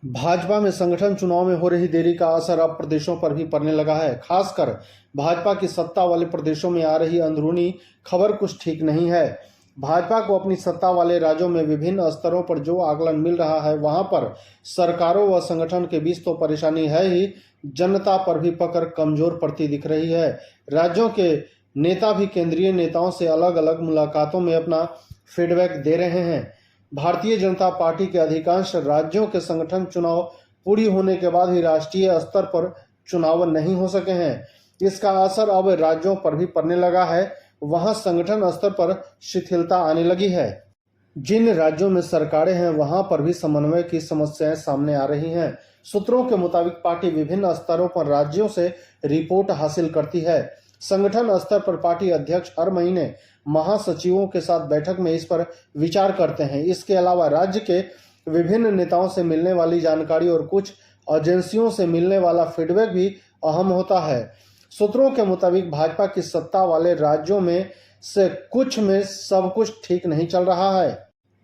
भाजपा में संगठन चुनाव में हो रही देरी का असर अब प्रदेशों पर भी पड़ने लगा है। खासकर भाजपा की सत्ता वाले प्रदेशों में आ रही अंदरूनी खबर कुछ ठीक नहीं है। भाजपा को अपनी सत्ता वाले राज्यों में विभिन्न स्तरों पर जो आकलन मिल रहा है, वहां पर सरकारों व संगठन के बीच तो परेशानी है ही, जनता पर भी पकड़ कमजोर पड़ती दिख रही है। राज्यों के नेता भी केंद्रीय नेताओं से अलग अलग मुलाकातों में अपना फीडबैक दे रहे हैं। भारतीय जनता पार्टी के अधिकांश राज्यों के संगठन चुनाव पूरी होने के बाद ही राष्ट्रीय स्तर पर चुनाव नहीं हो सके हैं। इसका असर अब राज्यों पर भी पड़ने लगा है। वहां संगठन स्तर पर शिथिलता आने लगी है। जिन राज्यों में सरकारें हैं, वहां पर भी समन्वय की समस्याएं सामने आ रही हैं। सूत्रों के मुताबिक पार्टी विभिन्न स्तरों पर राज्यों से रिपोर्ट हासिल करती है। संगठन स्तर पर पार्टी अध्यक्ष हर महीने महासचिवों के साथ बैठक में इस पर विचार करते हैं। इसके अलावा राज्य के विभिन्न नेताओं से मिलने वाली जानकारी और कुछ एजेंसियों से मिलने वाला फीडबैक भी अहम होता है। सूत्रों के मुताबिक भाजपा की सत्ता वाले राज्यों में से कुछ में सब कुछ ठीक नहीं चल रहा है।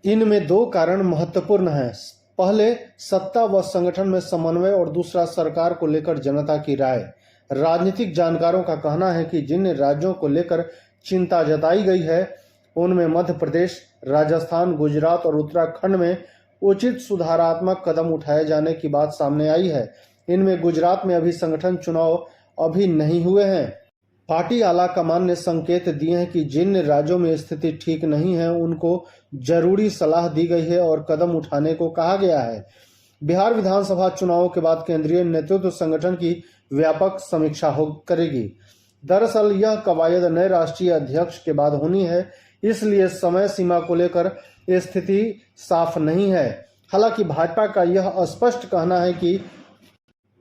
इनमें दो कारण महत्वपूर्ण हैं। पहले, सत्ता व संगठन में समन्वय और दूसरा, सरकार को लेकर जनता की राय। राजनीतिक जानकारों का कहना है कि जिन राज्यों को लेकर चिंता जताई गई है, उनमें मध्य प्रदेश, राजस्थान, गुजरात और उत्तराखंड में उचित सुधारात्मक कदम उठाए जाने की बात सामने आई है। इनमें गुजरात में अभी संगठन चुनाव अभी नहीं हुए हैं। पार्टी आला कमान ने संकेत दिए हैं कि जिन राज्यों में स्थिति ठीक नहीं है, उनको जरूरी सलाह दी गई है और कदम उठाने को कहा गया है। बिहार विधानसभा चुनावों के बाद केंद्रीय नेतृत्व संगठन की व्यापक समीक्षा करेगी। दरअसल यह कवायद नए राष्ट्रीय अध्यक्ष के बाद होनी है, इसलिए समय सीमा को लेकर स्थिति साफ नहीं है। हालांकि भाजपा का यह स्पष्ट कहना है कि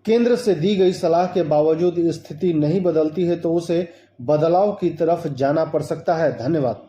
केंद्र से दी गई सलाह के बावजूद स्थिति नहीं बदलती है तो उसे बदलाव की तरफ जाना पड़ सकता है। धन्यवाद।